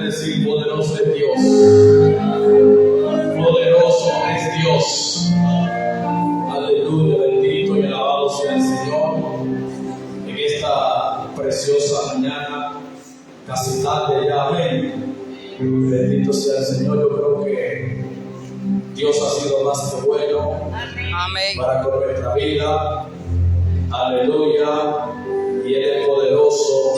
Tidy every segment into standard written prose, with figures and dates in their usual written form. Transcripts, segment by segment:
decir: poderoso es Dios. Poderoso es Dios. Aleluya, bendito y alabado sea el Señor. En esta preciosa mañana, casi tarde ya, amén. Bendito sea el Señor. Yo creo que Dios ha sido más que bueno, amén, para con nuestra vida. Aleluya. Y Él es poderoso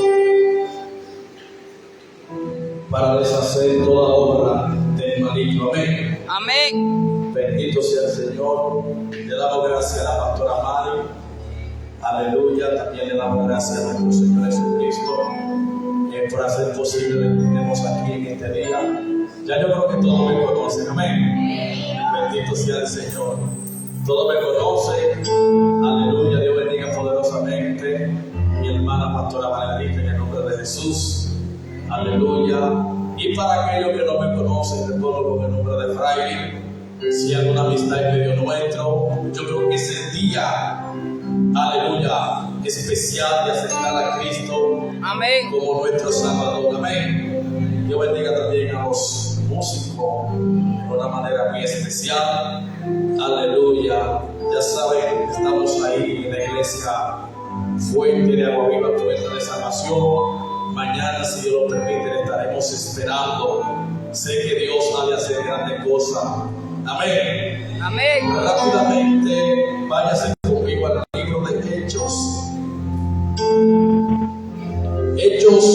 para deshacer toda obra del maligno. Amén. Amén. Bendito sea el Señor. Le damos gracias a la pastora Mari. Aleluya. También le damos gracias a nuestro Señor Jesucristo por hacer posible que estemos aquí en este día. Ya yo creo que todos me conocen. Amén. Bendito sea el Señor. Todos me conocen. Aleluya. Dios bendiga poderosamente mi hermana pastora Margarita en el nombre de Jesús. Aleluya. Y para aquellos que no me conocen, te pongo con el nombre de Fraile. Si hay alguna amistad en medio nuestro, yo creo que ese día, aleluya, especial de aceptar a Cristo, amén, como nuestro Salvador. Amén. Dios bendiga también a los músicos de una manera muy especial. Aleluya. Ya saben, estamos ahí en la iglesia Fuente de Agua Viva, Fuente de Salvación. Mañana, si Dios lo permite, le estaremos esperando. Sé que Dios ha de hacer grandes cosas. Amén. Amén. Rápidamente, váyase conmigo al libro de Hechos. Hechos,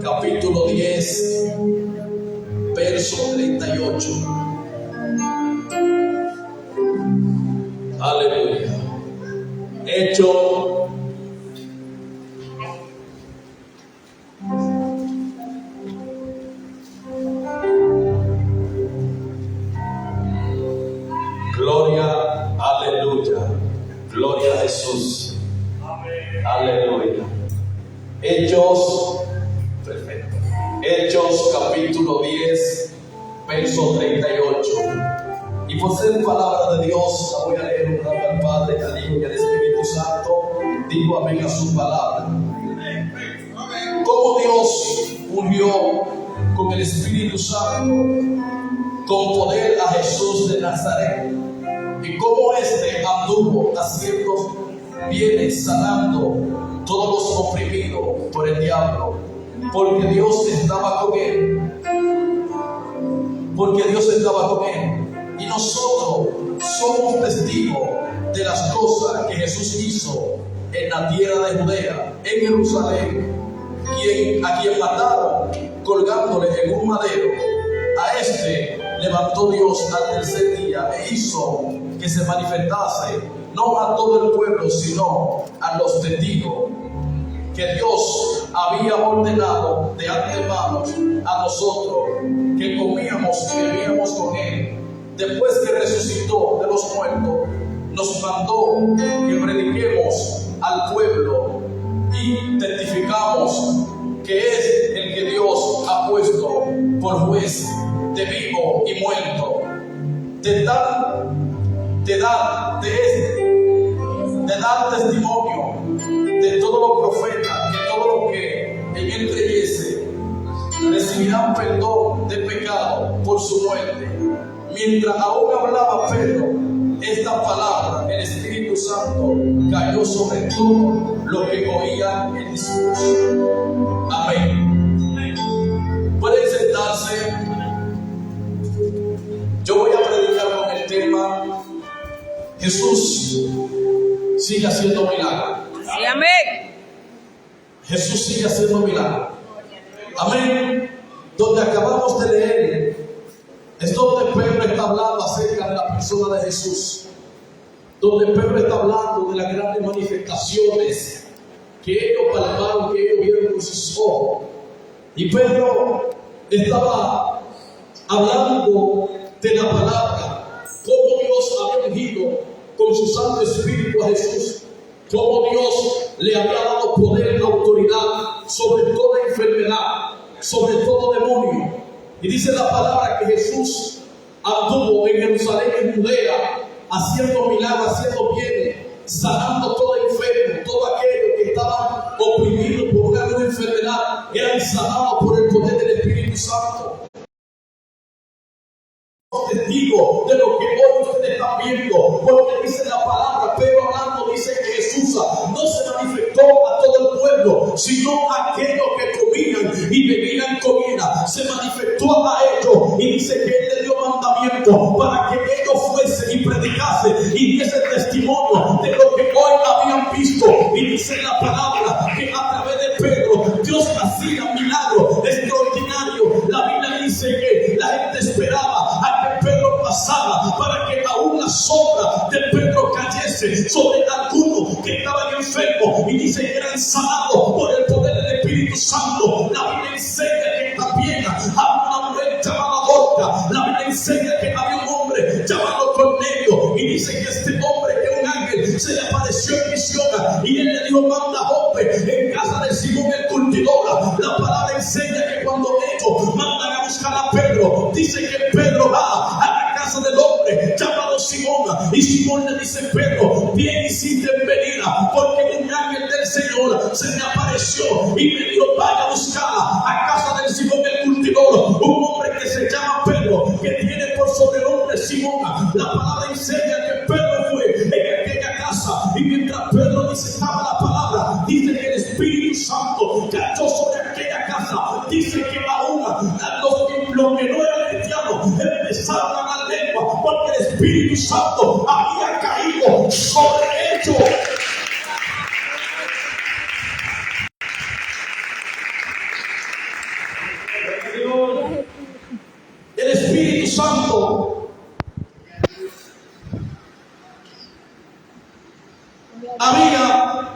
capítulo 10, verso 38. Aleluya. Hechos. Gloria, aleluya. Gloria a Jesús. Amén. Aleluya. Hechos, perfecto. Hechos capítulo 10, verso 38. Y por ser palabra de Dios, la voy a leer un rato al Padre, al Hijo y al Espíritu Santo. Digo amén a su palabra. Cómo Dios unió con el Espíritu Santo, con poder, a Jesús de Nazaret, y cómo éste anduvo haciendo bienes, sanando todos los oprimidos por el diablo, porque Dios estaba con él. Porque Dios estaba con él. Y nosotros somos testigos de las cosas que Jesús hizo en la tierra de Judea, en Jerusalén, a quien mataron colgándole en un madero. A este levantó Dios al tercer día e hizo que se manifestase no a todo el pueblo, sino a los testigos que Dios había ordenado de antemano a nosotros, que comíamos y bebíamos con él. Después que resucitó de los muertos, nos mandó que prediquemos al pueblo y testificamos que es el que Dios ha puesto por juez de vivo y muerto, de dar testimonio de todos los profetas, que todo lo que en él creyese recibirán perdón de pecado por su muerte. Mientras aún hablaba Pedro esta palabra, el Espíritu Santo cayó sobre todo lo que oían el discurso. Amén. Pueden sentarse. Yo voy a predicar con el tema: Jesús sigue haciendo milagros. Sí, amén. Jesús sigue haciendo milagros. Amén. Donde acabamos de leer es donde Pedro está hablando acerca de la persona de Jesús. Donde Pedro está hablando de las grandes manifestaciones que ellos palparon, que ellos vieron con sus ojos. Y Pedro estaba hablando de la palabra, cómo Dios había ungido con su Santo Espíritu a Jesús, cómo Dios le había dado poder y autoridad sobre toda enfermedad, sobre todo demonio. Y dice la palabra que Jesús anduvo en Jerusalén, en Judea, haciendo milagros, haciendo bienes, sanando todo enfermo, todo aquello que estaba oprimido por una enfermedad, eran sanados por el poder del Espíritu Espíritu Santo. Testigo de lo que hoy ustedes están viendo, porque dice la palabra, pero hablando dice que Jesús no se manifestó a todo el pueblo, sino a aquellos que comían y bebían comida. Se manifestó a ellos y dice que Él le dio mandamiento para que ellos fuesen y predicasen y diesen testimonio de lo que hoy habían visto. Y dice la palabra que a través de Pedro Dios hacía milagros extraordinarios. La Biblia dice que la gente esperaba a que Pedro pasaba para que aún la sombra de Pedro cayese sobre algunos que estaban enfermos, y dice que eran sanados por el poder del Espíritu Santo. La Biblia enseña que también había una mujer llamada Dorca. La Biblia enseña que había un hombre llamado Cornelio, y dice que este hombre, que un ángel se le apareció en visión y él le dijo: manda Jope en casa de Simón el curtidor. La palabra enseña que cuando ellos mandan a buscar a Pedro, dice que Pedro va a la casa del hombre llamado Simón, y Simón le dice: Pedro, bien hiciste en venir, porque un ángel del Señor se me apareció y me dijo: vaya a buscar a casa del Simón el curtidor, un hombre que se llama Pedro, que tiene por sobrenombre Simón. La palabra enseña que Pedro fue en aquella casa, y mientras Pedro disecaba la palabra, dice que el Espíritu Santo cayó sobre aquella casa. Dice que aún los que no eran cristianos empezaron a hablar lengua, porque el Espíritu Santo había caído sobre ellos. El Espíritu Santo había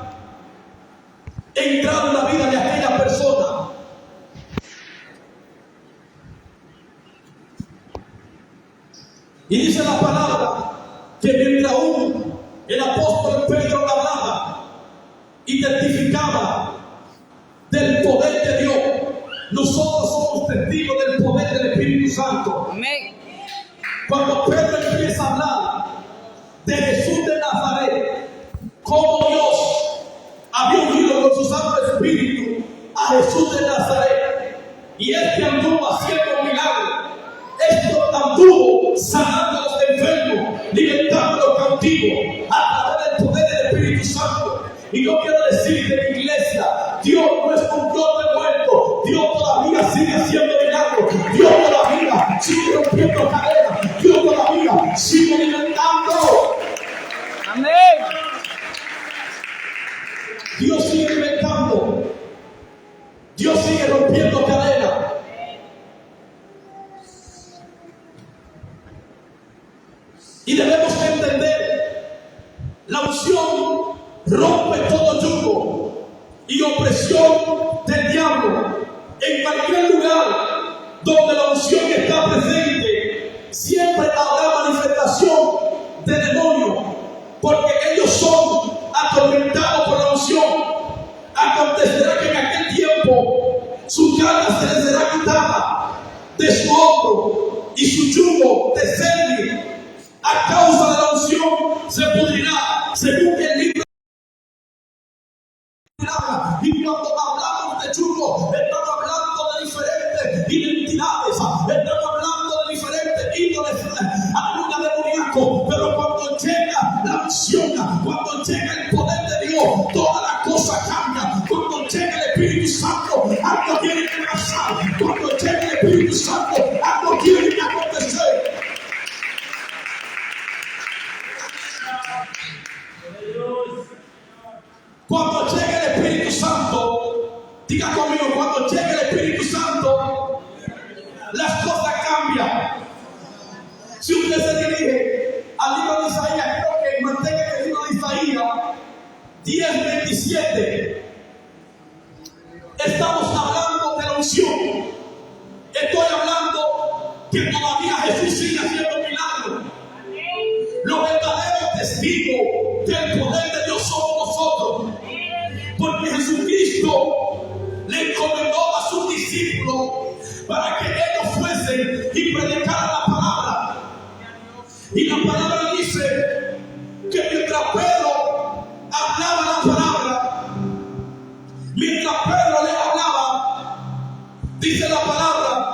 entrado en la vida de aquella persona. Y dice la palabra que mientras aún el apóstol Pedro hablaba y testificaba del poder de Dios, nosotros somos testigos del poder del Espíritu Santo. Amén. Cuando Pedro empieza a hablar de Jesús de Nazaret, como Dios había unido con su Santo Espíritu a Jesús de Nazaret, y este anduvo haciendo milagros, esto anduvo sanando a los enfermos, libertando a los cautivos a través del poder del Espíritu Santo. Y yo quiero decirte, mi iglesia, Dios no es un Dios de muerto. Dios todavía sigue haciendo milagros. Dios todavía sigue rompiendo cadenas. Dios todavía sigue libertando. Amén. Dios sigue libertando. Dios sigue rompiendo cadenas. Y debemos entender, la unción rompe todo yugo y opresión del diablo. En cualquier lugar donde la unción está presente, siempre habrá manifestación de demonios, porque ellos son atormentados por la unción. Acontecerá que en aquel tiempo su carga se les será quitada de su hombro y su yugo de cerviz. A causa de la unción se pudrirá, según el libro. Y cuando hablamos de yugo, estamos hablando de diferentes identidades, estamos hablando de diferentes índoles, alguna demoníaco. Pero cuando llega la unción, cuando llega el poder de Dios, toda la cosa cambia. Cuando llega el Espíritu Santo, algo tiene que pasar. Cuando llega el Espíritu Santo, algo tiene que acontecer. Cuando llegue el Espíritu Santo, diga conmigo, cuando llegue el Espíritu Santo, las cosas cambian. Si usted se dirige al libro de Isaías, creo que mantenga el libro de Isaías 10:27, estamos hablando de la unción. Estoy hablando que todavía Jesús sigue haciendo milagros. Los verdaderos testigos del poder de Dios somos nosotros, porque Jesucristo le encomendó a sus discípulos para que ellos fuesen y predicaran la palabra. Y la palabra dice que mientras Pedro hablaba la palabra, mientras Pedro le hablaba, dice la palabra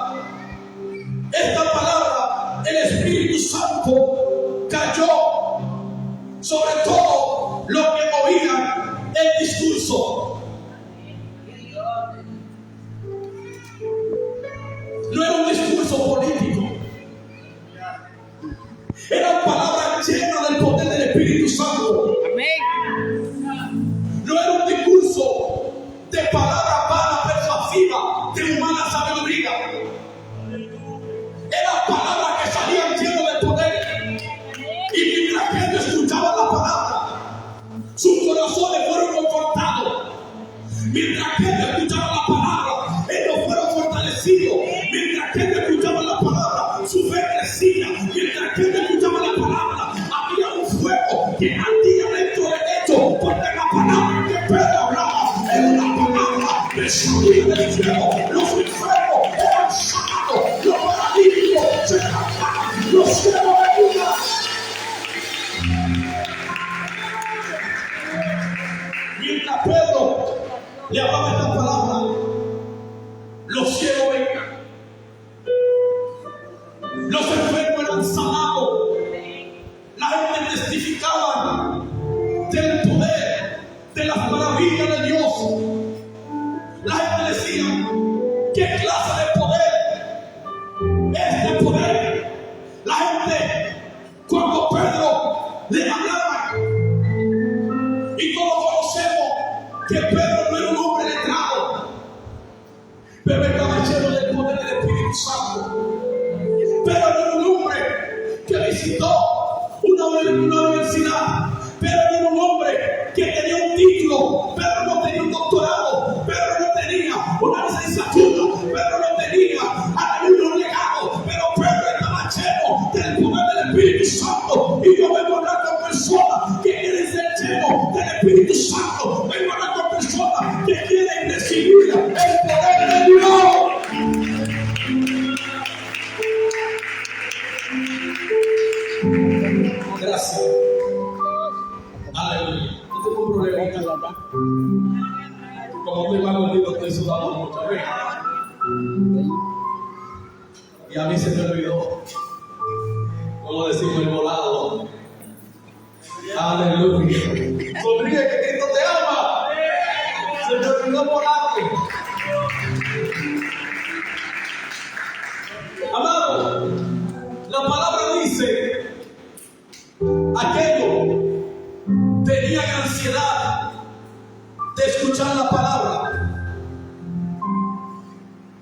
discurso político. Eran palabras llenas del poder del Espíritu Santo. Amén. No era un discurso de palabras vanas, persuasivas, de humana sabiduría. Eran palabras que salían llenas de poder. Y mientras que ellos escuchaban la palabra, sus corazones fueron confortados. Mientras que ellos escuchaban la palabra, ellos fueron fortalecidos. Mientras que ellos escuchaban la palabra, su fe crecía. Mientras que ellos escuchaban la palabra, había un fuego que ardía dentro de ellos. Porque la palabra que Pedro hablaba era una palabra que salía del cielo. Los enfermos eran sanados, los paralíticos se levantaban, los ciegos veían. Mientras Pedro le hablaba esta palabra, los ciegos veían, los enfermos eran sanados, la gente testificaba del poder, de las maravillas de Dios. La gente decía, ¿qué clase de poder es este poder? La gente, cuando Pedro le hablaba, y todos conocemos que Pedro no era un hombre letrado, pero estaba lleno del poder del Espíritu Santo. Pedro no era un hombre que visitó una universidad. Pedro no era un hombre que tenía un título. Pedro no tenía un doctorado. Pedro no tenía una licenciatura. Pedro no tenía un legado. Pero Pedro estaba lleno del poder del Espíritu Santo. Y yo vengo a hablar con personas que quieren ser llenos del Espíritu Santo. Vengo a hablar con personas que quieren recibir el poder de Dios. Gracias. Aleluya. No tengo un problema. Como estoy más gordito, estoy sudando mucho. Y a mí se me olvidó. ¿Cómo decimos el volado? Aleluya. Sonríe que Cristo te ama. Se me olvidó el volado. Amado, la palabra dice: aquellos tenían ansiedad de escuchar la palabra,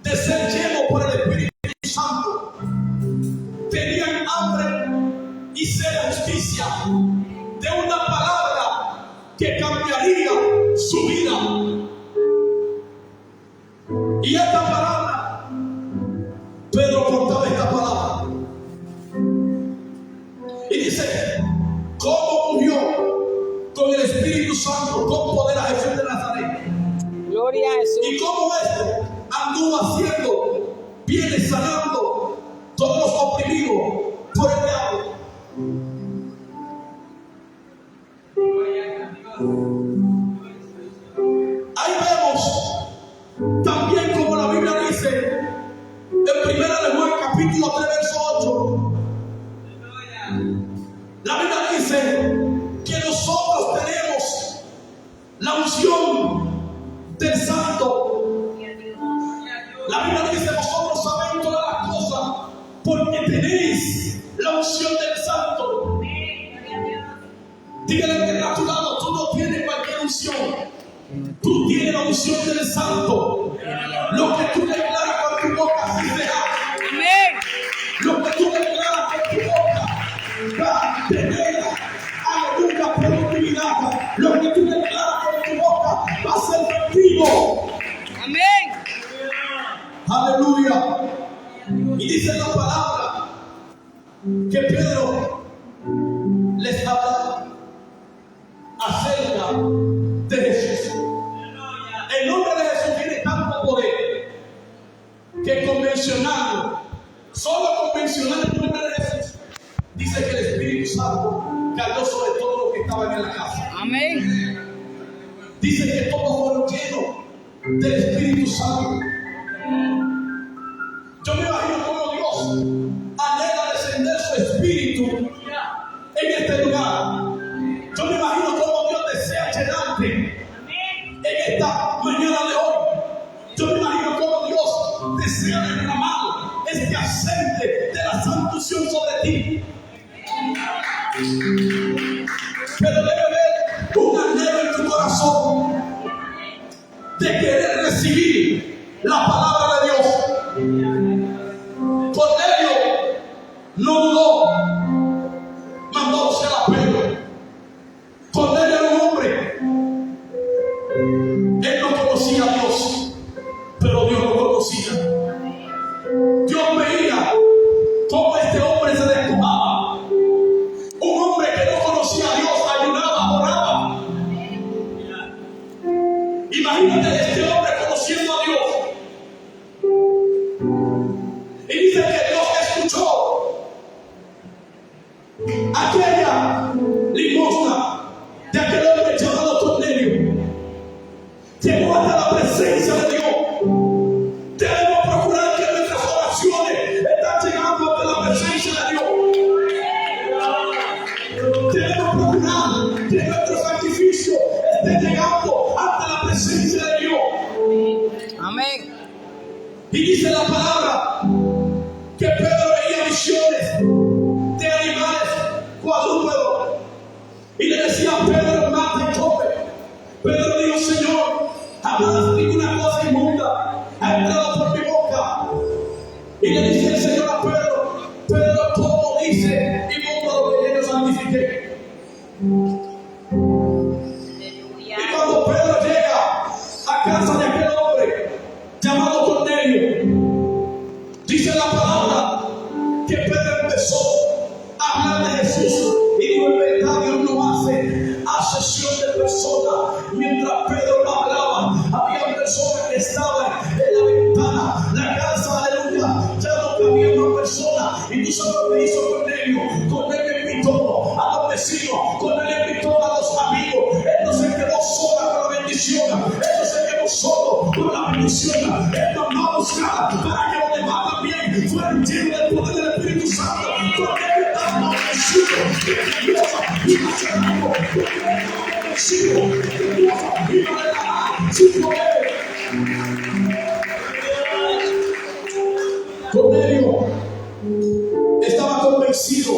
de ser llenos por el Espíritu Santo. Tenían hambre y sed de justicia, de una palabra que cambiaría su vida. Y esta palabra, Pedro portaba esta palabra. Y dice, ¿cómo murió con el Espíritu Santo, con poder a Jesús de Nazaret? Gloria a Jesús. Y cómo este anduvo haciendo, viene sanando todos los oprimidos por el diablo. Ahí vemos también como la Biblia dice en 1 de Juan capítulo 3 verso 8. La Biblia dice que nosotros tenemos la unción del Santo. La Biblia dice, vosotros sabéis todas las cosas porque tenéis la unción del Santo. Dígale que a tu lado, tú no tienes cualquier unción. Tú tienes la unción del Santo. Lo que tú declaras con tu boca, así será. Amén. Lo que tú declaras con tu boca va a tener, aleluya, productividad. Lo que tú declaras con tu boca va a ser efectivo. Amén. Aleluya. Y dice la palabra que Pedro les habla acerca de Jesús. El nombre de Jesús tiene tanto poder que convencionando, solo convencionando el nombre de Jesús, dice que el Espíritu Santo cayó sobre todos los que estaban en la casa. Amén. Dice que todos fueron llenos del Espíritu Santo. Yo me imagino cómo Dios anhela descender su Espíritu en este lugar. Yo me imagino cómo Dios desea llenarte en esta mañana de hoy. Yo me imagino cómo Dios desea derramar este aceite de la santa unción sobre ti. Pero debe haber un anhelo en tu corazón de querer recibir la palabra de Dios. Cornelio no dudó, mandó a buscar a Pedro. Cornelio era un hombre, él no conocía a Dios, pero Dios lo conocía. Dios veía cómo este hombre se despojaba. Un hombre que no conocía a Dios ayunaba, oraba. Imagínate este hombre conociendo a Dios. Y dice que Dios escuchó aquella limosna de aquel hombre llamado Cornelio. Llegó hasta la presencia de Dios. Debemos procurar que nuestras oraciones están llegando hasta la presencia de Dios. Debemos procurar que nuestro sacrificio esté llegando hasta la presencia de Dios. Amén. Y dice la palabra que Pedro veía visiones de animales cuadrúpedos. Y le decía a Pedro, mata y come. Pedro dijo, Señor, jamás ninguna cosa inmunda ha entrado por mi boca. Y le dice el Señor a Pedro, Pedro, todo dice inmundo lo que yo santifiqué. Y cuando Pedro llega a casa de aquel hombre llamado Cornelio, dice la palabra que Pedro empezó a hablar de Jesús y dijo, en verdad Dios no hace asesión de personas. Mientras Pedro hablaba, había personas que estaban en la ventana, la casa, aleluya, ya no cabía una persona. Y tú sabes lo que hizo Cornelio. Cornelio invitó a los vecinos, Cornelio invitó a los amigos. Él no se quedó sola con la bendición, él no se quedó solo con la bendición. Él mandó a buscar para que los demás también fueran llenos del poder del Espíritu Santo. Cornelio estaba convencido de que Dios iba a hacer algo. Cornelio estaba convencido de que Dios iba a regalar su poder. Cornelio estaba convencido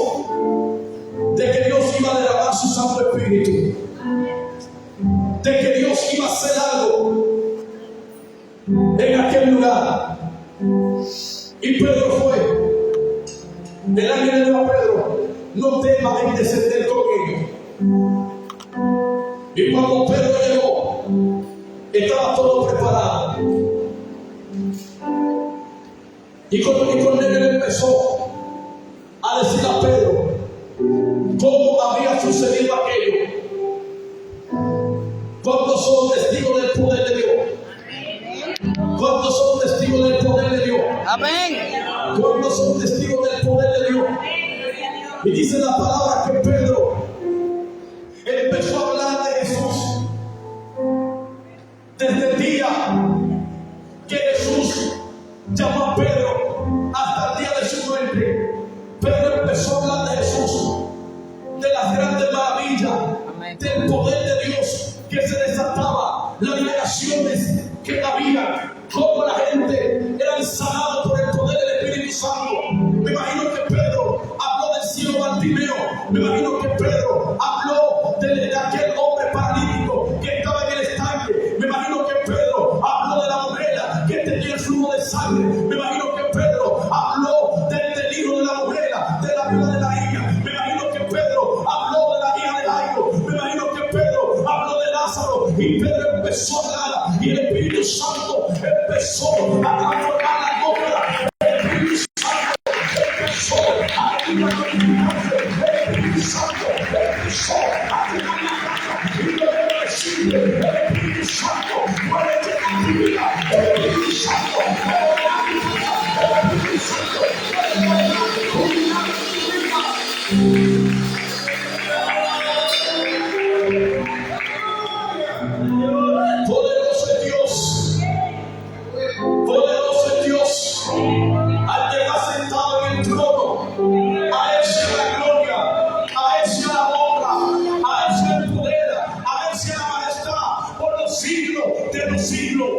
de que Dios iba a derramar su Santo Espíritu, de que Dios iba a hacer algo en aquel lugar. Y Pedro fue. El ángel le dijo a Pedro, no temas en descender con ellos. Y cuando Pedro llegó, estaba todo preparado. Y Cornelio le empezó a decir a Pedro cómo había sucedido aquello. ¿Cuántos son testigos del poder de Dios? ¿Cuántos son testigos del poder de Dios? Amén. ¿Cuántos son testigos del poder de Dios? Y dice la palabra que Pedro empezó a hablar de Jesús. Desde el día que Jesús llamó a Pedro hasta el día de su muerte, Pedro empezó a hablar de Jesús, de las grandes maravillas, del poder de Dios que se desataba, las liberaciones que había, cómo la gente era sanada por el poder del Espíritu Santo. Me imagino que Pedro habló del ciego Bartimeo. Me imagino que Pedro habló de aquel hombre paralítico que estaba en el estanque. Me imagino que Pedro habló de la mujer que tenía el flujo de sangre. Me imagino que Pedro habló del hijo de la mujer, de la viuda de la hija. Me imagino que Pedro habló de la hija de Jairo. Me imagino que Pedro habló de Lázaro. Y Pedro empezó a hablar y el Espíritu Santo empezó a transformar la atmósfera. El Espíritu Santo empezó a transformar. El Espíritu Santo empezó a llenar la casa. Y lo debo decir, el Espíritu Santo puede llenar tu vida. El Espíritu Santo puede llenar tu vida. El Espíritu Santo puede llenar tu vida. Poderoso es Dios, poderoso es Dios, al que está sentado en el trono. A Él sea la gloria, a Él sea la honra, a Él sea el poder, a Él sea la majestad por los siglos de los siglos.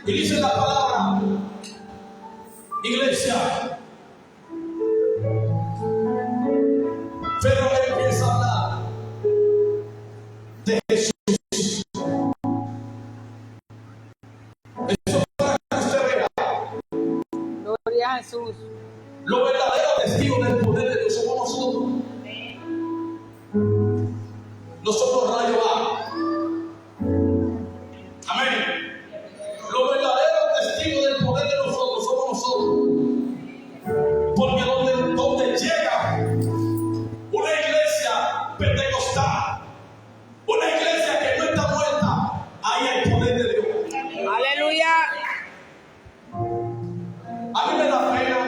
Y dice la palabra Iglesia, Pedro empieza a hablar de Jesús. Esto para que usted vea. Gloria a Jesús. Los verdaderos testigos del poder de Dios somos nosotros. Nosotros rayo A. Amén. Los verdaderos testigos del poder de nosotros somos nosotros. Porque donde llega una iglesia pentecostal, una iglesia que no está muerta, ahí hay poder de Dios. Aleluya. A mí me da pena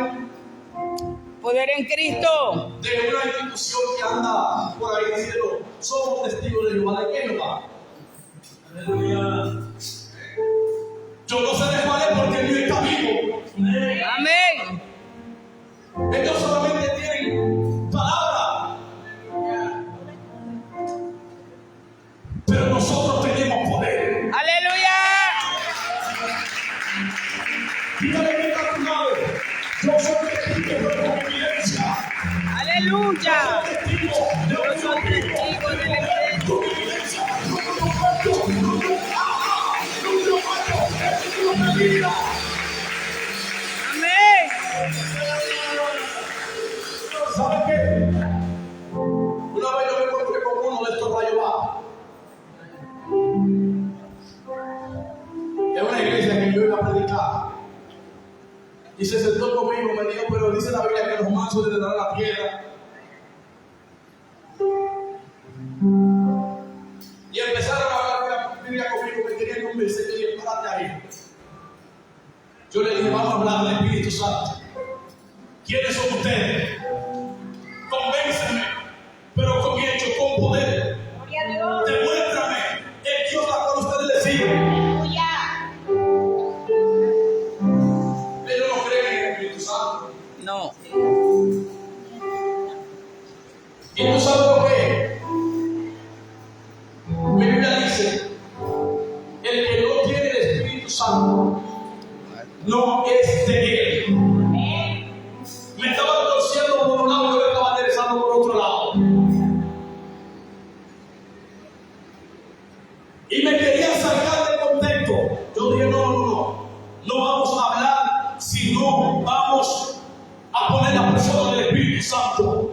Poder en Cristo. de una institución que anda por ahí diciendo, somos testigos de Jehová. ¿De qué Jehová? Aleluya. Yo no sé de cuál es porque el mío está vivo. Amén. Ellos solamente tienen palabra, pero nosotros tenemos poder. Aleluya. Dígale que está a tu lado, yo soy testigo de la evidencia. Aleluya. Yo soy testigo de la evidencia. Amén. ¿Sabe qué? Una vez yo me encontré con uno de estos rayos A. Es una iglesia que yo iba a predicar. Y se sentó conmigo, me dijo, pero dice la Biblia que los mansos le darán la piedra. Y empezaron a hablar de la Biblia conmigo, me querían convencer, y dije, párate ahí. Yo le dije, vamos a hablar del Espíritu Santo. ¿Quiénes son ustedes? Convéncenme, pero con hechos, con poder. Demuéstrame el Dios a cual ustedes le siguen. Ellos no creen en el Espíritu Santo. No. ¿Y tú sabes lo que es? Mi Biblia dice, el que no tiene el Espíritu Santo no es de él. Me estaba torciendo por un lado y yo me estaba enderezando por otro lado. Y me quería sacar del contexto. Yo dije, no vamos a hablar, sino vamos a poner la persona del Espíritu Santo.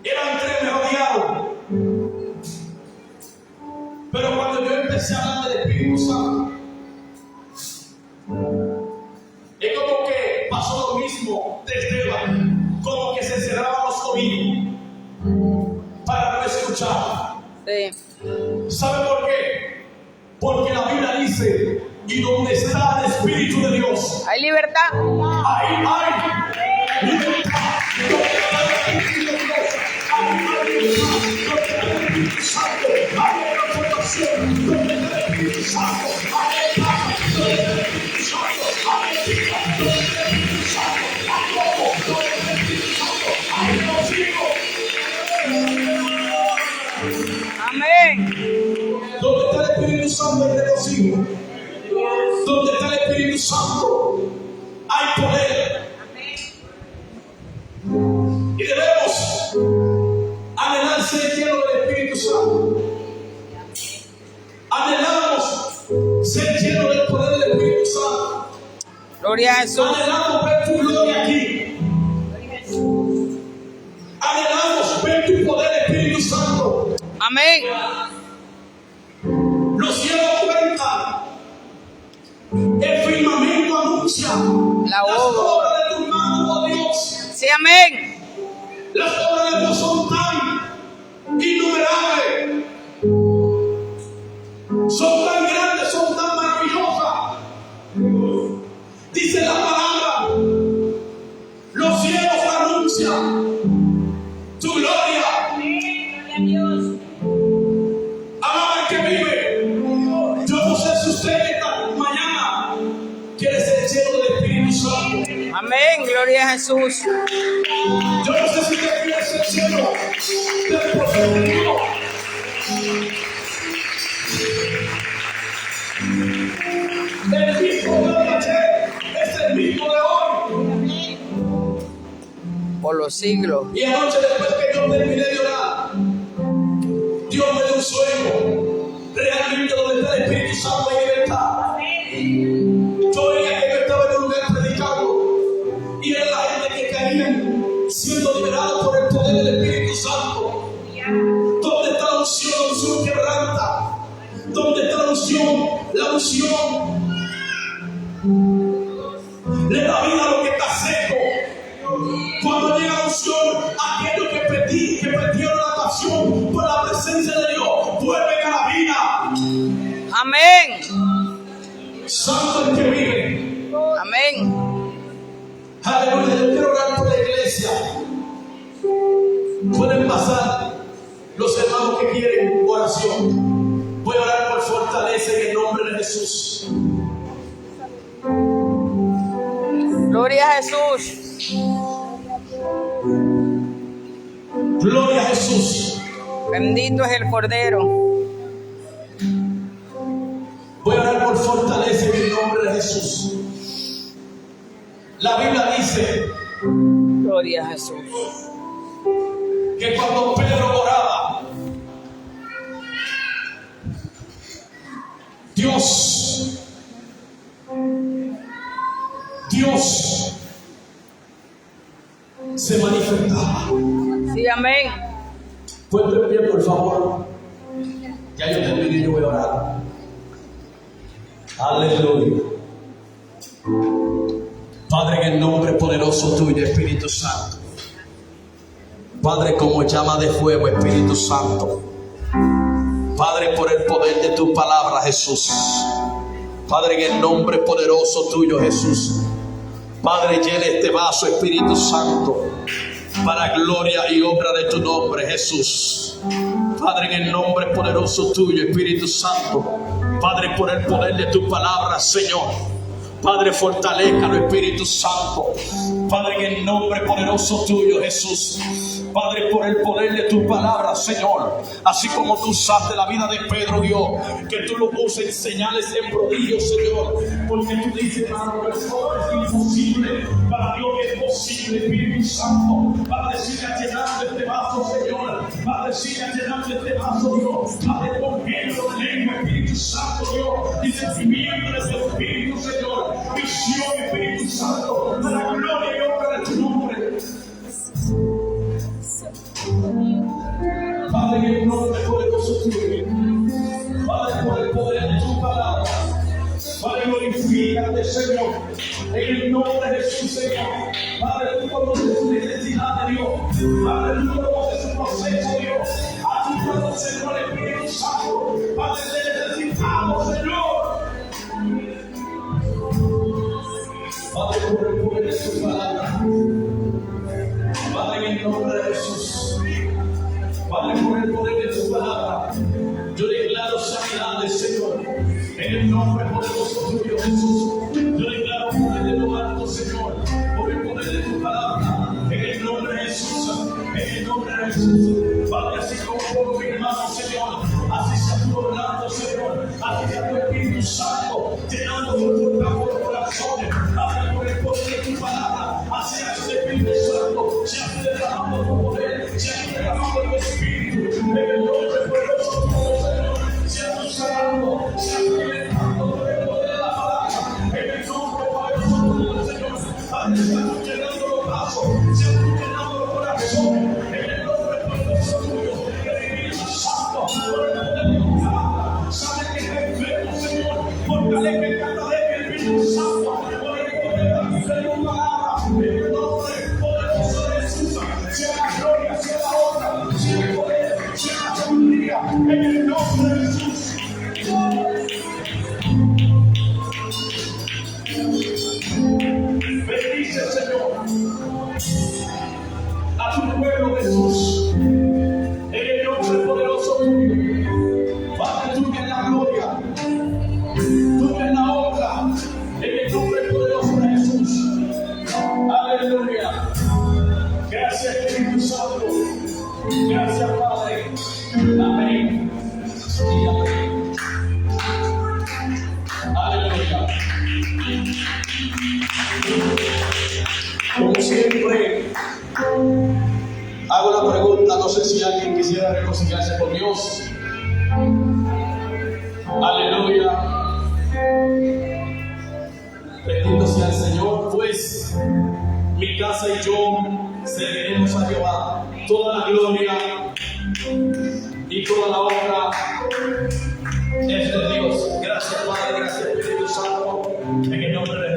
Eran tres, me rodearon. Pero cuando yo empecé a hablar del Espíritu Santo, es como que pasó lo mismo de Esteban, como que se cerraban los oídos para no escuchar. Sí. ¿Sabe por qué? Porque la Biblia dice, y donde está el Espíritu de Dios, Hay libertad. ahí hay libertad. Donde está el Espíritu de Dios, ahí hay libertad. Donde está el Espíritu Santo, ahí hay transformación. Donde está el Espíritu Santo, ahí hay paz. Donde está el Espíritu Santo, ahí hay vida. Donde está el Espíritu Santo, hay gozo. Donde está el Espíritu Santo, hay regocijo. Amén. Donde está el Espíritu Santo hay regocijo. Donde está el Espíritu Santo hay poder. Y debemos anhelar ser llenos del Espíritu Santo. Anhelamos ser llenos del poder del Espíritu Santo. Gloria a Jesús. Anhelamos ver tu gloria aquí. Anhelamos ver tu poder, Espíritu Santo. Amén. Los cielos cuentan. El firmamento anuncia La las obra. obras de tus manos, oh Dios. Sí, amén. Las obras de Dios son tan innumerables, son tan grandes, son tan maravillosas. Dice la palabra, los cielos anuncian tu gloria. Amado el que vive, yo no sé si usted esta mañana quiere ser lleno del Espíritu Santo. Amén. Gloria a Jesús. Yo no sé si usted quiere ser lleno del poder de Dios. El mismo por los siglos. Y anoche, después que yo terminé de orar, Dios me dio un sueño. Realmente donde está el Espíritu Santo hay libertad. Yo veía que yo estaba en un lugar predicando y era la gente que caía siendo liberada por el poder del Espíritu Santo. ¿Dónde está la unción? La unción quebranta. ¿Dónde está la unción? La unción le da vida a lo que está seco. Cuando llega la unción, aquellos que perdieron la pasión por la presencia de Dios vuelven a la vida. Amén. Santo el que vive. Amén. Aleluya. Yo quiero orar por la iglesia. Pueden pasar los hermanos que quieren oración. Voy a orar por fortaleza en el nombre de Jesús. Gloria a Jesús. Gloria a Jesús. Bendito es el Cordero. Voy a orar por fortaleza en el nombre de Jesús. La Biblia dice Gloria a Jesús. que cuando Pedro oraba, Dios se manifestaba. Sí, amén. Ponte en pie, por favor. Ya yo terminé, yo voy a orar. Aleluya. Padre, en el nombre poderoso tuyo, Espíritu Santo. Padre, como llama de fuego, Espíritu Santo. Padre, por el poder de tu palabra, Jesús. Padre, en el nombre poderoso tuyo, Jesús. Padre, llena este vaso, Espíritu Santo, para gloria y obra de tu nombre, Jesús. Padre, en el nombre poderoso tuyo, Espíritu Santo. Padre, por el poder de tu palabra, Señor. Padre, fortalézcalo, Espíritu Santo. Padre, en el nombre poderoso tuyo, Jesús. Padre, por el poder de tu palabra, Señor. Así como tú usaste la vida de Pedro, Dios, que tú lo uses en señales, en prodigios, Señor. Porque tú dices, hermano, que todo es imposible. Para Dios es posible, Espíritu Santo. Padre, siga llenando este vaso, Señor. Padre, siga llenando este vaso, Dios. Padre, ponguelo de lengua, Espíritu Santo, Dios. Y sentimiento de tu Espíritu, Señor. Visión, Espíritu Santo. Para gloria y obra de tu nombre. Padre, en el nombre poderoso tuyo. Padre, por el poder de tu palabra. Padre, glorifícate, Señor. En el nombre de Jesús, Señor. Padre, tú conoces su necesidad de Dios. Padre, tú conoces su proceso, Dios. Ayúdanos, Señor, Espíritu Santo. Padre, te necesitamos, Señor. Padre, por el poder de tu palabra. Padre, en el nombre de Jesús. Padre, por el poder de tu palabra, yo declaro sanidades, Señor, en el nombre poderoso tuyo, Jesús. Yo declaro poder de lo alto, Señor, por el poder de tu palabra, en el nombre de Jesús, en el nombre de Jesús. Padre, así como por mi hermano, Señor, así sea tu orando, Señor, así sea tu Espíritu Santo, llenando tu campo de corazones, Padre, por el poder de tu palabra, así sea tu Espíritu Santo, sea derramando tu poder, sea derramando tu Espíritu, en el nombre poderoso tuyo, Señor, sea tu sanando, sea tu levantando por el poder de la palabra, en el nombre poderoso tuyo, Señor, Padre, sea tu llenando los brazos, sea tu llenando los corazones, en el nombre poderoso tuyo, Espíritu Santo, por el poder de tu palabra, sabe que está enfermo, Señor, fortalece el catadero, Espíritu Santo, por el poder de tu palabra, en el nombre poderoso de Jesús, sea la gloria, sea la honra, sea el poder, sea la sabiduría, en el nombre de Jesús. Bendice, Señor, a tu pueblo, Jesús, en el nombre poderoso tuyo. Padre, tú que la gloria, tú que la honra, en el nombre poderoso de Jesús. Aleluya. Gracias, Espíritu Santo. Gracias, Padre. Amén y amén. No sé si alguien quisiera reconciliarse con Dios. Aleluya. Bendito sea el Señor, pues mi casa y yo serviremos a Jehová. Toda la gloria y toda la honra es de Dios. Gracias, Padre, gracias, Espíritu Santo, en el nombre de